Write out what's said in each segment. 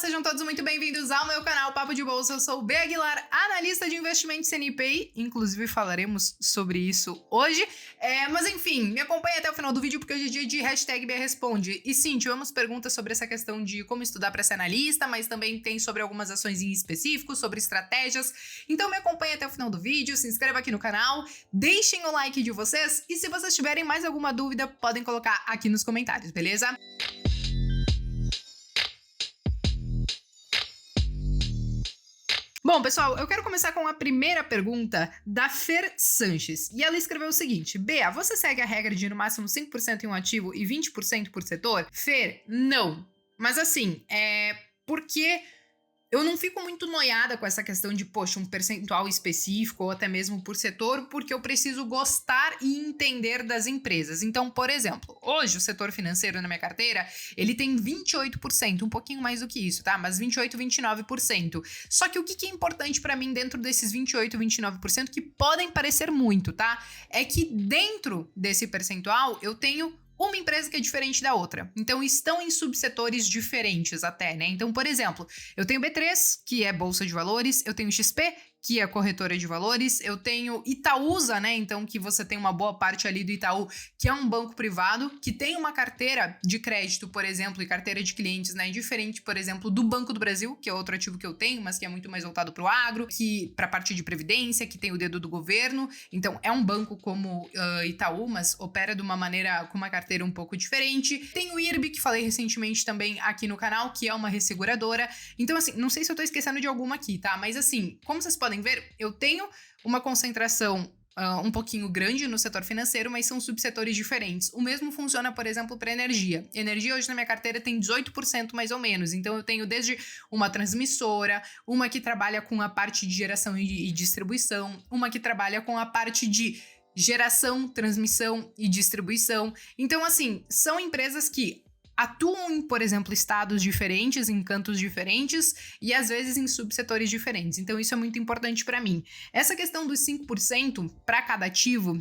sejam todos muito bem-vindos ao meu canal Papo de Bolsa. Eu sou o Bea Aguilar, analista de investimentos CNPI, inclusive falaremos sobre isso hoje. Mas enfim, me acompanhe até o final do vídeo porque hoje é dia de hashtag Bea Responde. E sim, tivemos perguntas sobre essa questão de como estudar para ser analista, mas também tem sobre algumas ações em específico, sobre estratégias. Então me acompanhe até o final do vídeo, se inscreva aqui no canal, deixem o like de vocês e se vocês tiverem mais alguma dúvida, podem colocar aqui nos comentários, beleza? Bom, pessoal, eu quero começar com a primeira pergunta da Fer Sanches. E ela escreveu o seguinte: Bea, você segue a regra de no máximo 5% em um ativo e 20% por setor? Fer, não. Mas assim, porque eu não fico muito noiada com essa questão de, poxa, um percentual específico ou até mesmo por setor, porque eu preciso gostar e entender das empresas. Então, por exemplo, hoje o setor financeiro na minha carteira, ele tem 28%, um pouquinho mais do que isso, tá? Mas 28, 29%. Só que o que é importante pra mim dentro desses 28, 29%, que podem parecer muito, tá? É que dentro desse percentual eu tenho uma empresa que é diferente da outra. Então, estão em subsetores diferentes até, né? Então, por exemplo, eu tenho B3, que é Bolsa de Valores, eu tenho XP, que é corretora de valores, eu tenho Itaúsa, né? Então, que você tem uma boa parte ali do Itaú, que é um banco privado, que tem uma carteira de crédito, por exemplo, e carteira de clientes, né? Diferente, por exemplo, do Banco do Brasil, que é outro ativo que eu tenho, mas que é muito mais voltado para o agro, que para a parte de previdência, que tem o dedo do governo. Então, é um banco como Itaú, mas opera de uma maneira, com uma carteira um pouco diferente. Tem o IRB, que falei recentemente também aqui no canal, que é uma resseguradora. Então, assim, não sei se eu tô esquecendo de alguma aqui, tá? Mas, assim, como vocês podem ver, eu tenho uma concentração um pouquinho grande no setor financeiro, mas são subsetores diferentes. O mesmo funciona, por exemplo, para energia. Energia hoje na minha carteira tem 18% mais ou menos. Então eu tenho desde uma transmissora, uma que trabalha com a parte de geração e distribuição, uma que trabalha com a parte de geração, transmissão e distribuição. Então, assim, são empresas que atuam em, por exemplo, estados diferentes, em cantos diferentes e às vezes em subsetores diferentes. Então isso é muito importante para mim. Essa questão dos 5% para cada ativo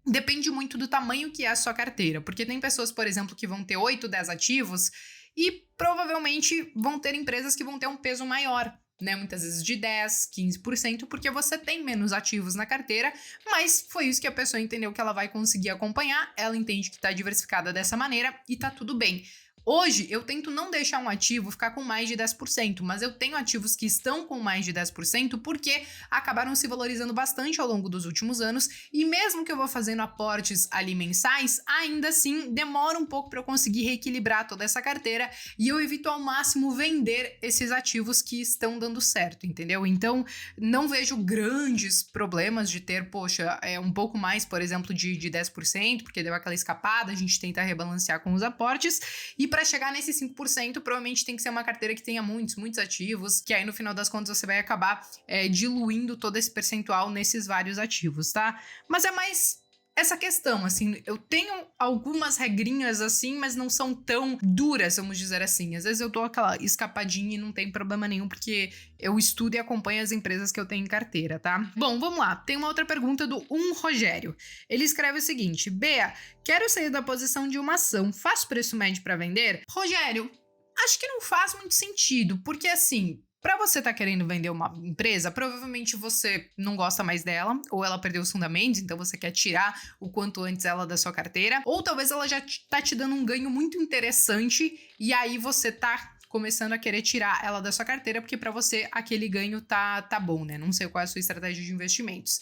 depende muito do tamanho que é a sua carteira, porque tem pessoas, por exemplo, que vão ter 8, 10 ativos e provavelmente vão ter empresas que vão ter um peso maior, né? Muitas vezes de 10, 15%, porque você tem menos ativos na carteira, mas foi isso que a pessoa entendeu que ela vai conseguir acompanhar, ela entende que está diversificada dessa maneira e tá tudo bem. Hoje, eu tento não deixar um ativo ficar com mais de 10%, mas eu tenho ativos que estão com mais de 10% porque acabaram se valorizando bastante ao longo dos últimos anos e mesmo que eu vou fazendo aportes ali mensais, ainda assim demora um pouco para eu conseguir reequilibrar toda essa carteira e eu evito ao máximo vender esses ativos que estão dando certo, entendeu? Então, não vejo grandes problemas de ter, poxa, um pouco mais, por exemplo, de 10%, porque deu aquela escapada, a gente tenta rebalancear com os aportes e para chegar nesses 5%, provavelmente tem que ser uma carteira que tenha muitos ativos, que aí no final das contas você vai acabar diluindo todo esse percentual nesses vários ativos, tá? Mas é mais essa questão, assim, eu tenho algumas regrinhas assim, mas não são tão duras, vamos dizer assim. Às vezes eu dou aquela escapadinha e não tem problema nenhum, porque eu estudo e acompanho as empresas que eu tenho em carteira, tá? Bom, vamos lá. Tem uma outra pergunta do Rogério. Ele escreve o seguinte: Bea, quero sair da posição de uma ação, faz preço médio para vender? Rogério, acho que não faz muito sentido, porque assim, para você tá querendo vender uma empresa, provavelmente você não gosta mais dela, ou ela perdeu os fundamentos, então você quer tirar o quanto antes ela da sua carteira, ou talvez ela já tá te dando um ganho muito interessante, e aí você tá começando a querer tirar ela da sua carteira, porque para você aquele ganho tá bom, né? Não sei qual é a sua estratégia de investimentos.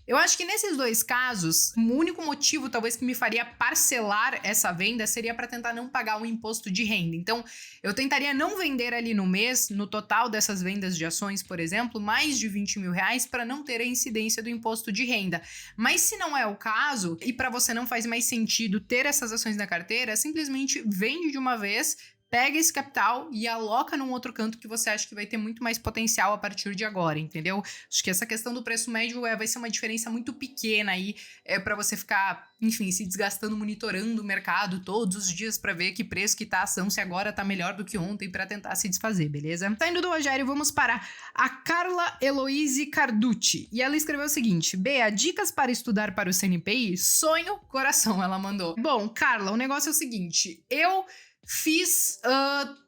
Eu acho que nesses dois casos, o único motivo talvez que me faria parcelar essa venda seria para tentar não pagar o imposto de renda. Então, eu tentaria não vender ali no mês, no total dessas vendas de ações, por exemplo, mais de 20 mil reais para não ter a incidência do imposto de renda. Mas se não é o caso, e para você não faz mais sentido ter essas ações na carteira, simplesmente vende de uma vez, pega esse capital e aloca num outro canto que você acha que vai ter muito mais potencial a partir de agora, entendeu? Acho que essa questão do preço médio vai ser uma diferença muito pequena aí, para você ficar, enfim, se desgastando, monitorando o mercado todos os dias para ver que preço que tá a ação, se agora tá melhor do que ontem, para tentar se desfazer, beleza? Saindo do Rogério, vamos para a Carla Eloise Carducci. E ela escreveu o seguinte: Bea, dicas para estudar para o CNPI? Sonho, coração, ela mandou. Bom, Carla, o negócio é o seguinte, eu fiz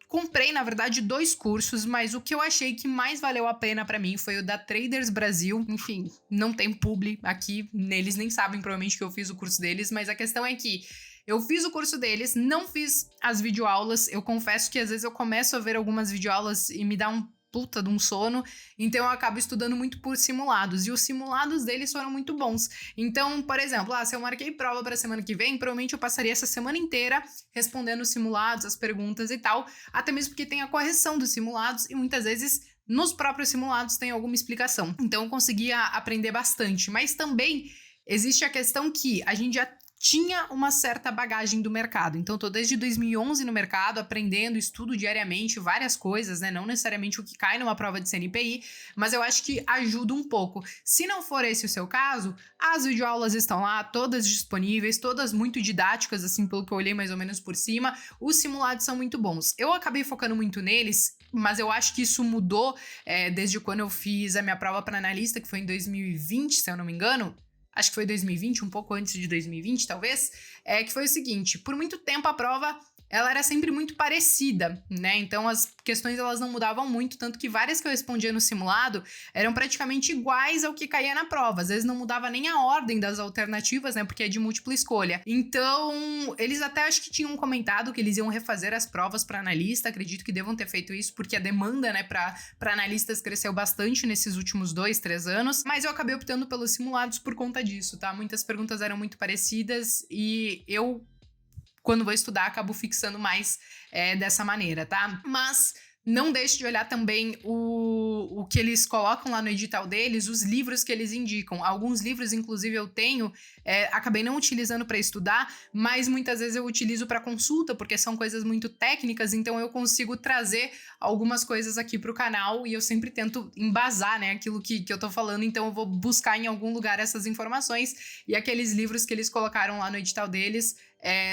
comprei, na verdade, 2 cursos, mas o que eu achei que mais valeu a pena pra mim foi o da Traders Brasil. Enfim, não tem publi aqui, eles nem sabem provavelmente que eu fiz o curso deles, mas a questão é que eu fiz o curso deles, não fiz as videoaulas. Eu confesso que às vezes eu começo a ver algumas videoaulas e me dá um puta de um sono, então eu acabo estudando muito por simulados, e os simulados deles foram muito bons. Então, por exemplo, se eu marquei prova para semana que vem, provavelmente eu passaria essa semana inteira respondendo os simulados, as perguntas e tal, até mesmo porque tem a correção dos simulados, e muitas vezes nos próprios simulados tem alguma explicação. Então eu conseguia aprender bastante, mas também existe a questão que a gente já tinha uma certa bagagem do mercado. Então, tô desde 2011 no mercado, aprendendo, estudo diariamente várias coisas, né? Não necessariamente o que cai numa prova de CNPI, mas eu acho que ajuda um pouco. Se não for esse o seu caso, as videoaulas estão lá, todas disponíveis, todas muito didáticas, assim, pelo que eu olhei mais ou menos por cima. Os simulados são muito bons. Eu acabei focando muito neles, mas eu acho que isso mudou desde quando eu fiz a minha prova para analista, que foi em 2020, se eu não me engano. Acho que foi 2020, um pouco antes de 2020, talvez, que foi o seguinte: por muito tempo a prova, ela era sempre muito parecida, né? Então as questões elas não mudavam muito, tanto que várias que eu respondia no simulado eram praticamente iguais ao que caía na prova. Às vezes não mudava nem a ordem das alternativas, né? Porque é de múltipla escolha. Então, eles até acho que tinham comentado que eles iam refazer as provas para analista. Acredito que devam ter feito isso, porque a demanda, né, para analistas cresceu bastante nesses últimos 2, 3 anos. Mas eu acabei optando pelos simulados por conta disso, tá? Muitas perguntas eram muito parecidas e eu, quando vou estudar, acabo fixando mais dessa maneira, tá? Mas não deixe de olhar também o que eles colocam lá no edital deles, os livros que eles indicam. Alguns livros, inclusive, eu tenho, acabei não utilizando para estudar, mas muitas vezes eu utilizo para consulta, porque são coisas muito técnicas, então eu consigo trazer algumas coisas aqui para o canal e eu sempre tento embasar, né, aquilo que eu tô falando, então eu vou buscar em algum lugar essas informações, e aqueles livros que eles colocaram lá no edital deles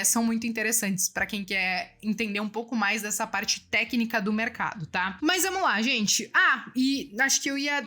são muito interessantes para quem quer entender um pouco mais dessa parte técnica do mercado, tá? Mas vamos lá, gente. E acho que eu ia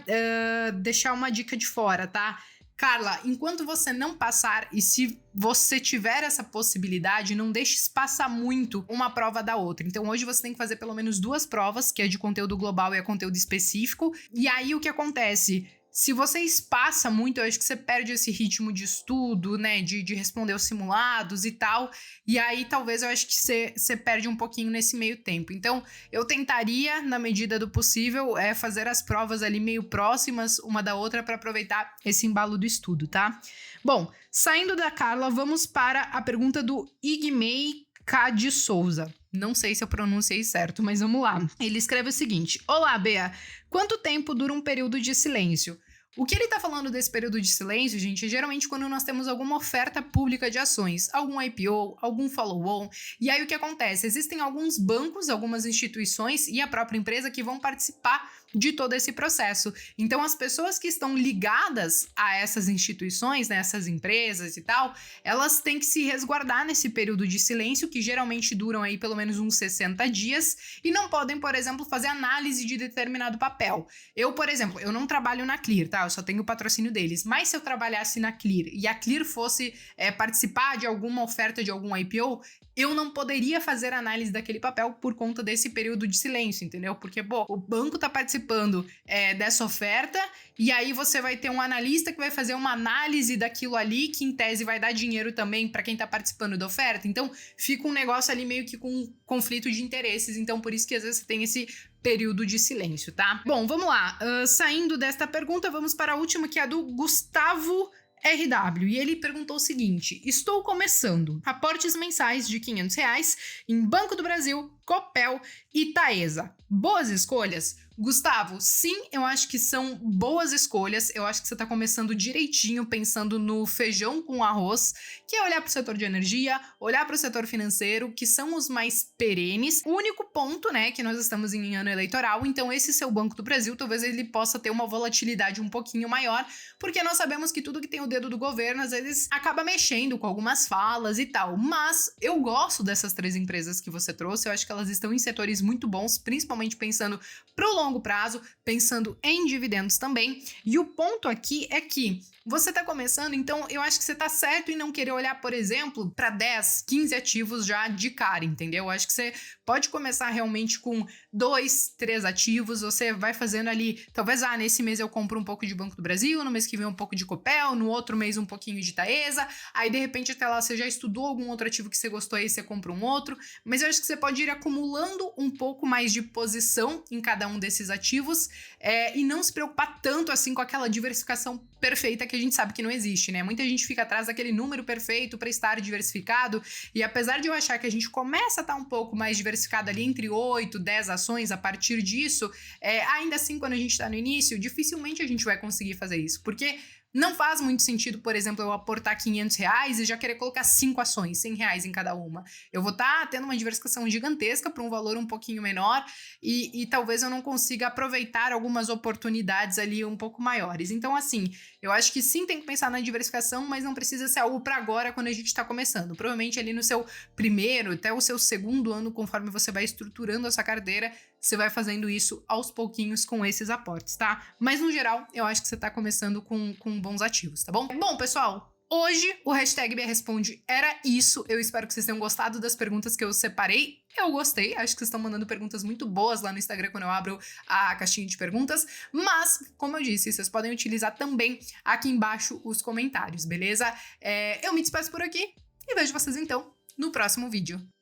deixar uma dica de fora, tá? Carla, enquanto você não passar, e se você tiver essa possibilidade, não deixe passar muito uma prova da outra. Então, hoje você tem que fazer pelo menos 2 provas, que é de conteúdo global e é conteúdo específico. E aí, o que acontece? Se você espaça muito, eu acho que você perde esse ritmo de estudo, né, de responder os simulados e tal, e aí talvez eu acho que você perde um pouquinho nesse meio tempo. Então, eu tentaria, na medida do possível, fazer as provas ali meio próximas uma da outra para aproveitar esse embalo do estudo, tá? Bom, saindo da Carla, vamos para a pergunta do Igmei K. de Souza. Não sei se eu pronunciei certo, mas vamos lá. Ele escreve o seguinte: Olá, Bea. Quanto tempo dura um período de silêncio? O que ele tá falando desse período de silêncio, gente, é geralmente quando nós temos alguma oferta pública de ações, algum IPO, algum follow-on, e aí o que acontece? Existem alguns bancos, algumas instituições e a própria empresa que vão participar de todo esse processo. Então, as pessoas que estão ligadas a essas instituições, né, essas empresas e tal, elas têm que se resguardar nesse período de silêncio, que geralmente duram aí pelo menos uns 60 dias, e não podem, por exemplo, fazer análise de determinado papel. Eu, por exemplo, eu não trabalho na Clear, tá? Eu só tenho o patrocínio deles. Mas se eu trabalhasse na Clear e a Clear fosse participar de alguma oferta de algum IPO, eu não poderia fazer análise daquele papel por conta desse período de silêncio, entendeu? Porque, o banco tá participando dessa oferta, e aí você vai ter um analista que vai fazer uma análise daquilo ali, que em tese vai dar dinheiro também para quem tá participando da oferta. Então, fica um negócio ali meio que com conflito de interesses. Então, por isso que às vezes você tem esse período de silêncio, tá? Bom, vamos lá. Saindo desta pergunta, vamos para a última, que é a do Gustavo RW, e ele perguntou o seguinte: estou começando aportes mensais de R$500 em Banco do Brasil, Copel e Taesa. Boas escolhas? Gustavo, sim, eu acho que são boas escolhas. Eu acho que você tá começando direitinho, pensando no feijão com arroz, que é olhar pro setor de energia, olhar pro setor financeiro, que são os mais perenes. O único ponto, né, que nós estamos em ano eleitoral, então esse seu Banco do Brasil, talvez ele possa ter uma volatilidade um pouquinho maior, porque nós sabemos que tudo que tem o dedo do governo, às vezes, acaba mexendo com algumas falas e tal. Mas eu gosto dessas 3 empresas que você trouxe, eu acho que elas elas estão em setores muito bons, principalmente pensando pro longo prazo, pensando em dividendos também. E o ponto aqui é que você tá começando, então eu acho que você tá certo em não querer olhar, por exemplo, para 10, 15 ativos já de cara, entendeu? Eu acho que você pode começar realmente com 2, 3 ativos, você vai fazendo ali, talvez, nesse mês eu compro um pouco de Banco do Brasil, no mês que vem um pouco de Copel, no outro mês um pouquinho de Taesa, aí de repente até lá você já estudou algum outro ativo que você gostou, aí você compra um outro, mas eu acho que você pode ir acumulando um pouco mais de posição em cada um desses ativos e não se preocupar tanto assim com aquela diversificação perfeita que a gente sabe que não existe, né? Muita gente fica atrás daquele número perfeito para estar diversificado, e apesar de eu achar que a gente começa a estar um pouco mais diversificado ali entre 8, 10 ações a partir disso, ainda assim, quando a gente está no início, dificilmente a gente vai conseguir fazer isso, porque não faz muito sentido, por exemplo, eu aportar R$500 e já querer colocar 5 ações, R$100 em cada uma. Eu vou estar tendo uma diversificação gigantesca para um valor um pouquinho menor e talvez eu não consiga aproveitar algumas oportunidades ali um pouco maiores. Então, assim, eu acho que sim, tem que pensar na diversificação, mas não precisa ser algo para agora quando a gente está começando. Provavelmente ali no seu primeiro até o seu segundo ano, conforme você vai estruturando essa carteira, você vai fazendo isso aos pouquinhos com esses aportes, tá? Mas no geral, eu acho que você tá começando com bons ativos, tá bom? Bom, pessoal, hoje o hashtag Me Responde era isso. Eu espero que vocês tenham gostado das perguntas que eu separei. Eu gostei, acho que vocês estão mandando perguntas muito boas lá no Instagram quando eu abro a caixinha de perguntas. Mas, como eu disse, vocês podem utilizar também aqui embaixo os comentários, beleza? Eu me despeço por aqui e vejo vocês então no próximo vídeo.